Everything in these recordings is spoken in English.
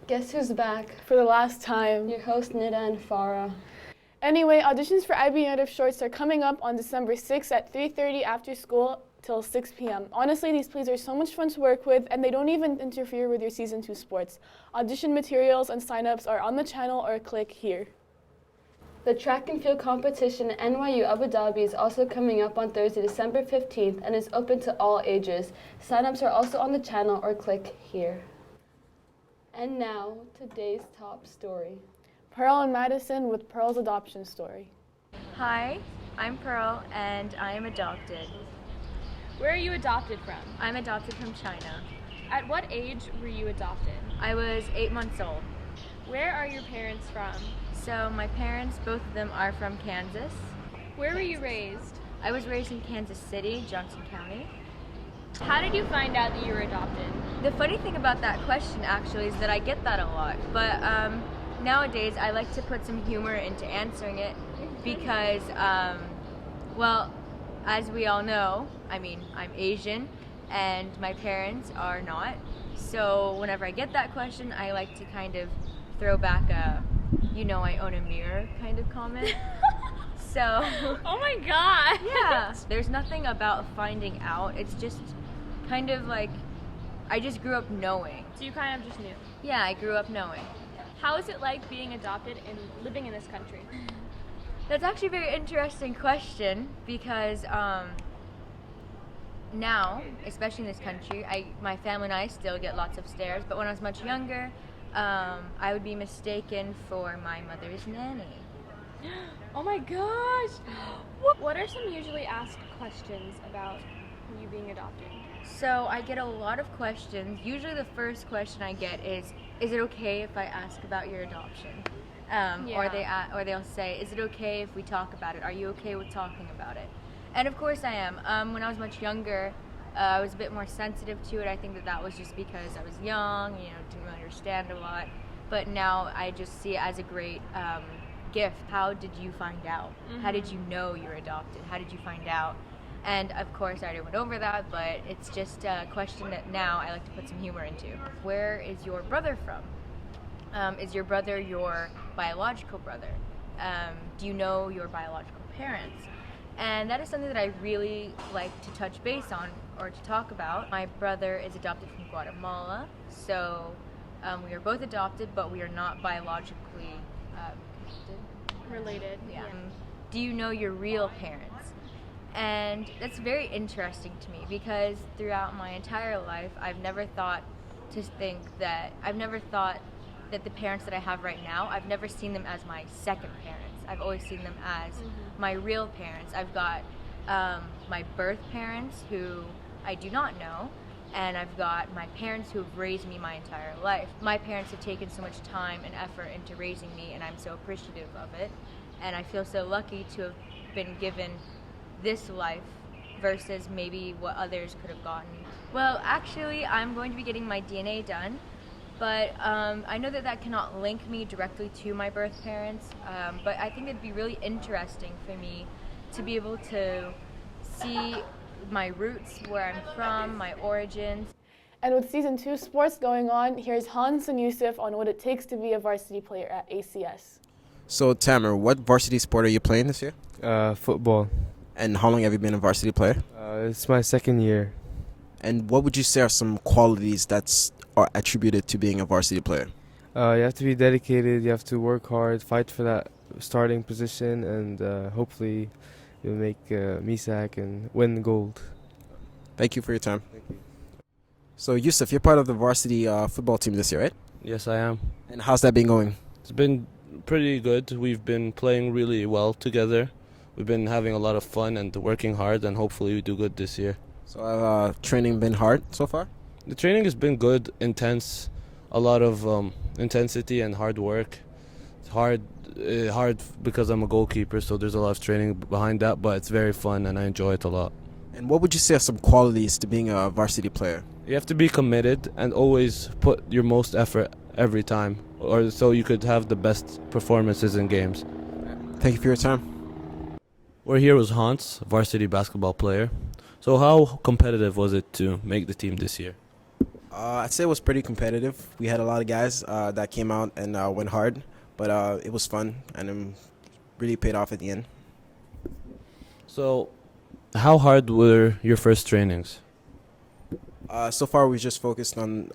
Guess who's back? For the last time. Your host Nida and Farah. Anyway, auditions for IB Native Shorts are coming up on December 6th at 3:30 after school till 6 p.m. Honestly, these plays are so much fun to work with, and they don't even interfere with your Season 2 sports. Audition materials and sign-ups are on the channel or click here. The track and field competition at NYU Abu Dhabi is also coming up on Thursday, December 15th, and is open to all ages. Sign-ups are also on the channel or click here. And now, today's top story. Pearl and Madison with Pearl's adoption story. Hi, I'm Pearl and I am adopted. Where are you adopted from? I'm adopted from China. At what age were you adopted? I was 8 months old. Where are your parents from? So my parents, both of them are from Kansas. Where were you raised? I was raised in Kansas City, Johnson County. How did you find out that you were adopted? The funny thing about that question actually is that I get that a lot, but nowadays I like to put some humor into answering it because, well, as we all know, I'm Asian and my parents are not. So whenever I get that question, I like to kind of throw back a, I own a mirror kind of comment. So. Oh my god! Yeah. There's nothing about finding out. It's just kind of like, I just grew up knowing. So you kind of just knew? Yeah, I grew up knowing. How is it like being adopted and living in this country? That's actually a very interesting question because now, especially in this country, my family and I still get lots of stares, but when I was much younger, I would be mistaken for my mother's nanny. Oh my gosh! What are some usually asked questions about you being adopted? So I get a lot of questions. Usually the first question I get is it okay if I ask about your adoption? Or they'll say, is it okay if we talk about it? Are you okay with talking about it? And of course I am. When I was much younger, I was a bit more sensitive to it. I think that was just because I was young, didn't really understand a lot. But now I just see it as a great gift. How did you find out? Mm-hmm. How did you know you're adopted? How did you find out? And of course, I already went over that, but it's just a question that now I like to put some humor into. Where is your brother from? Is your brother your biological brother? Do you know your biological parents? And that is something that I really like to touch base on or to talk about. My brother is adopted from Guatemala, so we are both adopted, but we are not biologically related. Yeah. Do you know your real parents? And that's very interesting to me because throughout my entire life, I've never thought that the parents that I have right now, I've never seen them as my second parents. I've always seen them as my real parents. I've got my birth parents who I do not know, and I've got my parents who have raised me my entire life. My parents have taken so much time and effort into raising me, and I'm so appreciative of it. And I feel so lucky to have been given this life versus maybe what others could have gotten. Well, actually, I'm going to be getting my DNA done, but I know that cannot link me directly to my birth parents, but I think it'd be really interesting for me to be able to see my roots, where I'm from, my origins. And with Season 2 sports going on, here's Hans and Yusuf on what it takes to be a varsity player at ACS. So, Tamer, what varsity sport are you playing this year? Football. And how long have you been a varsity player? It's my second year. And what would you say are some qualities that are attributed to being a varsity player? You have to be dedicated, you have to work hard, fight for that starting position, and hopefully you'll make MISAC and win gold. Thank you for your time. Thank you. So, Yusuf, you're part of the varsity football team this year, right? Yes, I am. And how's that been going? It's been pretty good. We've been playing really well together. We've been having a lot of fun and working hard, and hopefully we do good this year. So training been hard so far? The training has been good, intense, a lot of intensity and hard work. It's hard because I'm a goalkeeper, so there's a lot of training behind that, but it's very fun and I enjoy it a lot. And what would you say are some qualities to being a varsity player? You have to be committed and always put your most effort every time, or so you could have the best performances in games. Thank you for your time. We're here with Hans, varsity basketball player. So how competitive was it to make the team this year? I'd say it was pretty competitive. We had a lot of guys that came out and went hard, but it was fun and really paid off at the end. So how hard were your first trainings? So far, we've just focused on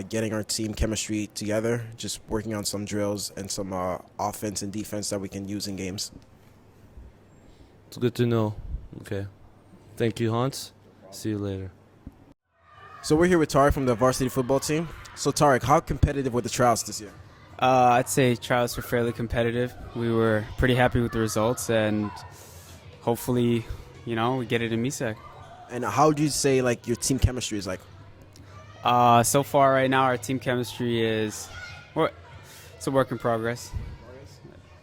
getting our team chemistry together, just working on some drills and some offense and defense that we can use in games. It's good to know. Okay. Thank you, Hans. See you later. So we're here with Tarek from the varsity football team. So Tarek, how competitive were the trials this year? I'd say trials were fairly competitive. We were pretty happy with the results, and hopefully, we get it in MISAC. And how would you say like your team chemistry is like? So far right now, our team chemistry it's a work in progress.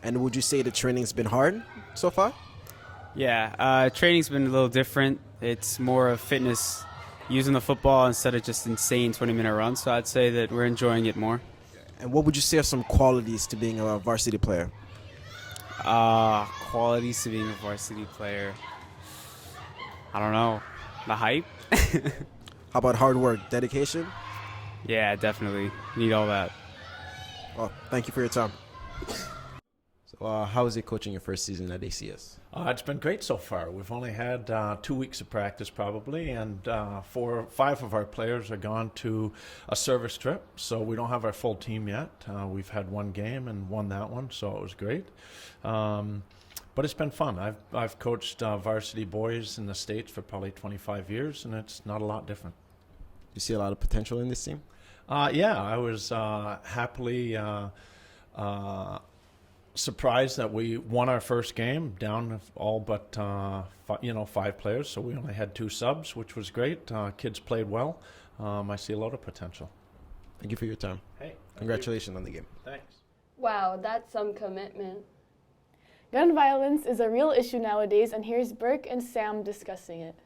And would you say the training's been hard so far? Yeah, training's been a little different. It's more of fitness, using the football instead of just insane 20-minute runs. So I'd say that we're enjoying it more. And what would you say are some qualities to being a varsity player? Qualities to being a varsity player. I don't know. The hype? How about hard work, dedication? Yeah, definitely. Need all that. Well, thank you for your time. So how is it coaching your first season at ACS? It's been great so far. We've only had 2 weeks of practice probably, and 5 of our players are gone to a service trip, so we don't have our full team yet. We've had one game and won that one, so it was great. But it's been fun. I've coached varsity boys in the States for probably 25 years, and it's not a lot different. You see a lot of potential in this team? Yeah, I was happily surprised that we won our first game down all but 5 players, so we only had 2 subs, which was great. Kids played well. I see a lot of potential. Thank you for your time. Hey, congratulations on the game. Thanks. Wow, that's some commitment. Gun violence is a real issue nowadays, and here's Burke and Sam discussing it.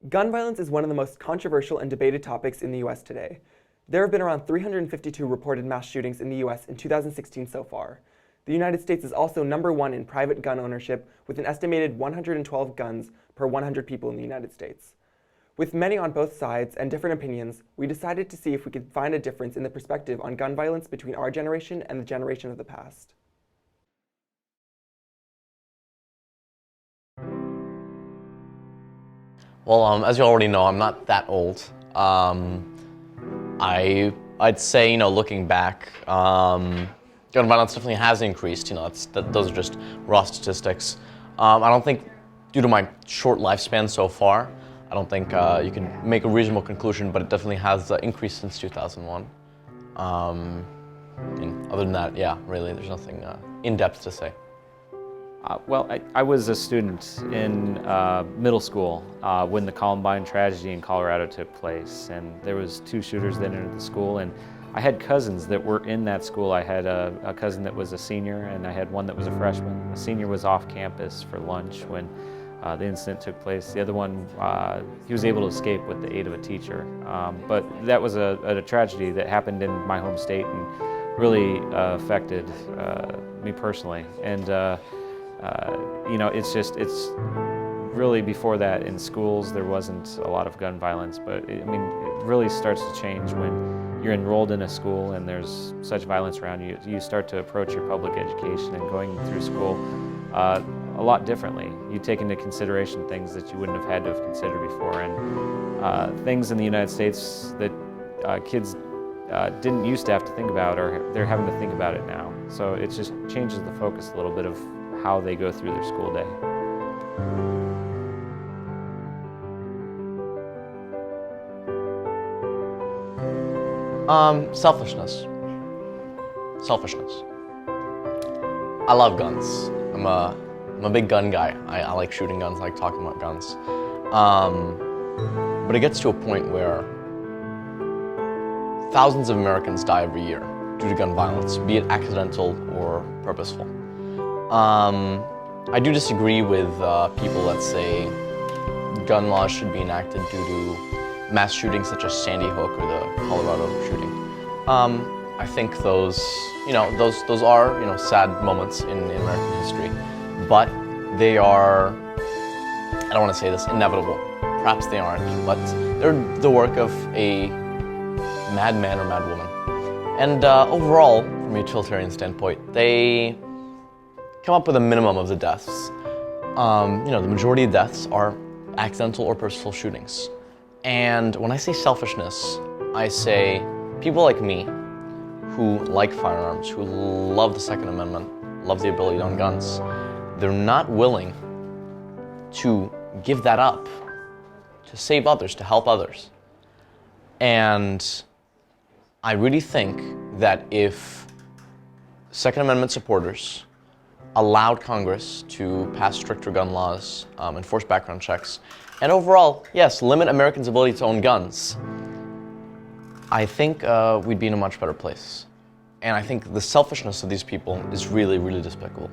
Gun violence is one of the most controversial and debated topics in the U.S. today. There have been around 352 reported mass shootings in the U.S. in 2016 so far. The United States is also number 1 in private gun ownership, with an estimated 112 guns per 100 people in the United States. With many on both sides and different opinions, we decided to see if we could find a difference in the perspective on gun violence between our generation and the generation of the past. Well, as you already know, I'm not that old. I'd say, looking back, gun violence definitely has increased. Those are just raw statistics. I don't think, due to my short lifespan so far, I don't think you can make a reasonable conclusion, but it definitely has increased since 2001. And other than that, yeah, really, there's nothing in-depth to say. Well, I was a student in middle school when the Columbine tragedy in Colorado took place, and there was 2 shooters that entered the school, and I had cousins that were in that school. I had a cousin that was a senior, and I had one that was a freshman. The senior was off campus for lunch when the incident took place. The other one, he was able to escape with the aid of a teacher. But that was a tragedy that happened in my home state and really affected me personally. And it's really before that in schools there wasn't a lot of gun violence, but it really starts to change when you're enrolled in a school and there's such violence around you. You start to approach your public education and going through school a lot differently. You take into consideration things that you wouldn't have had to have considered before, and things in the United States that kids didn't used to have to think about, or they're having to think about it now. So it just changes the focus a little bit of how they go through their school day. Selfishness. I love guns. I'm a big gun guy. I like shooting guns, I like talking about guns. But it gets to a point where thousands of Americans die every year due to gun violence, be it accidental or purposeful. I do disagree with people that say gun laws should be enacted due to mass shootings such as Sandy Hook or the Colorado shooting. I think those are sad moments in American history, but they are don't want to say this, inevitable. Perhaps they aren't, but they're the work of a madman or madwoman. And overall, from a utilitarian standpoint, they come up with a minimum of the deaths. The majority of deaths are accidental or purposeful shootings. And when I say selfishness, I say people like me who like firearms, who love the Second Amendment, love the ability to own guns, they're not willing to give that up to save others, to help others. And I really think that if Second Amendment supporters allowed Congress to pass stricter gun laws, enforce background checks, and overall, yes, limit Americans' ability to own guns, I think we'd be in a much better place. And I think the selfishness of these people is really, really despicable.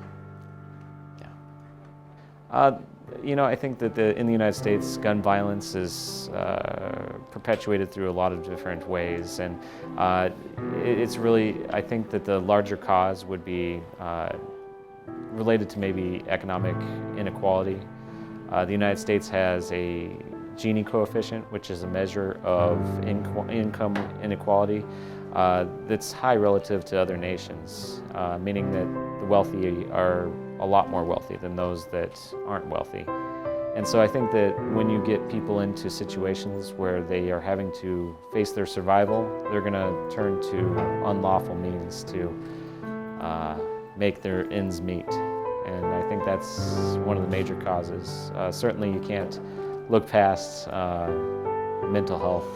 I think that in the United States, gun violence is perpetuated through a lot of different ways. And it's really, I think that the larger cause would be related to maybe economic inequality. The United States has a Gini coefficient, which is a measure of income inequality that's high relative to other nations, meaning that the wealthy are a lot more wealthy than those that aren't wealthy. And so I think that when you get people into situations where they are having to face their survival, they're going to turn to unlawful means to make their ends meet. And I think that's one of the major causes. Certainly you can't look past mental health.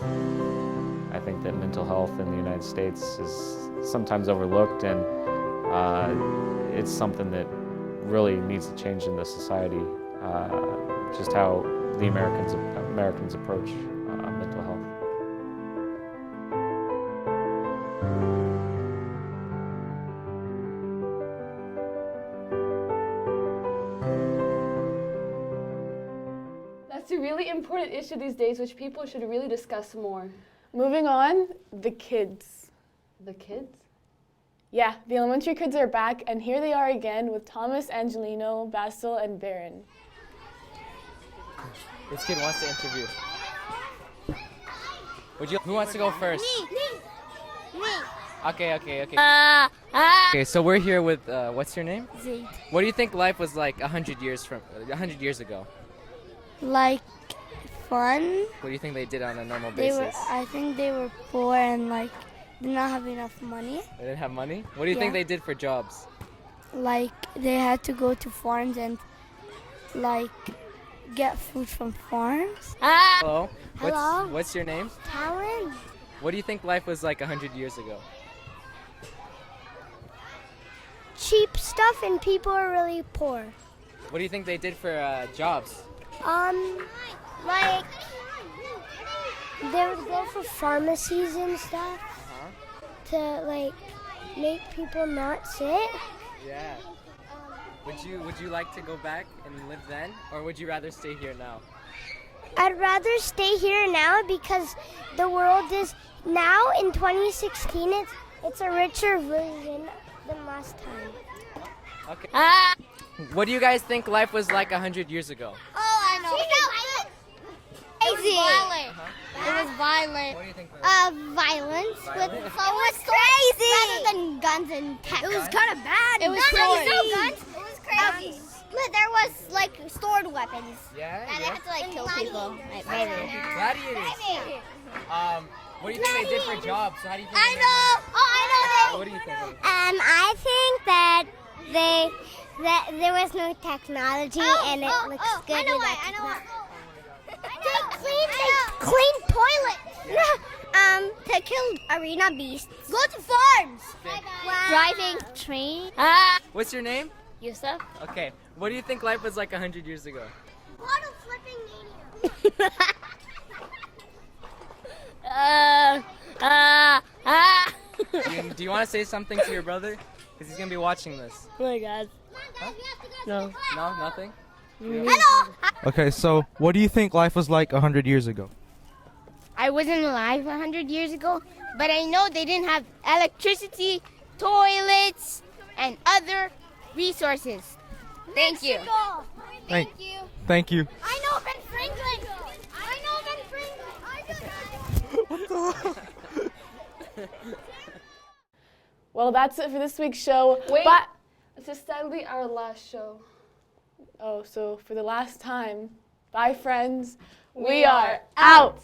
I think that mental health in the United States is sometimes overlooked, and it's something that really needs to change in the society, just how the Americans approach mental health. That's a really important issue these days, which people should really discuss more. Moving on, the kids. The kids? Yeah, the elementary kids are back, and here they are again with Thomas, Angelino, Basil, and Baron. This kid wants to interview. Who wants to go first? Me. Okay. Okay, so we're here with, what's your name? Zaid. What do you think life was like 100 years ago? Like fun. What do you think they did on a normal basis? I think they were poor and like did not have enough money. They didn't have money? What do you think they did for jobs? Like they had to go to farms and like get food from farms. Hello? Hello? What's your name? Talon. What do you think life was like 100 years ago? Cheap stuff and people are really poor. What do you think they did for jobs? Like they would go for pharmacies and stuff to like make people not sick. Yeah. Would you like to go back and live then, or would you rather stay here now? I'd rather stay here now because the world is now in 2016. It's a richer version than last time. Okay. What do you guys think life was like 100 years ago? Oh, I know. Crazy. It was violent. What do you think? Violence. It was crazy. Rather than guns and tech. It was kind of bad. It was crazy. No guns. It was crazy. But there was like stored weapons. Yeah. They had to like kill people. Like, maybe. Gladiators. What do you think they did for jobs? So how do you think I know. What do you think? I think that there was no technology and it looks good. I know why. They clean toilets. To kill arena beasts. Go to farms. Driving train. What's your name? Yusuf. Okay. What do you think life was like 100 years ago? Bottle flipping mania. Do you want to say something to your brother? Because he's going to be watching this. Oh my God. Huh? No. No? Nothing? Hello. Okay, so what do you think life was like 100 years ago? I wasn't alive 100 years ago, but I know they didn't have electricity, toilets, and other resources. Thank you. Thank you. I know Ben Franklin. What the? Well, that's it for this week's show. Wait, But this is sadly our last show. oh, so for the last time, bye friends. We are out.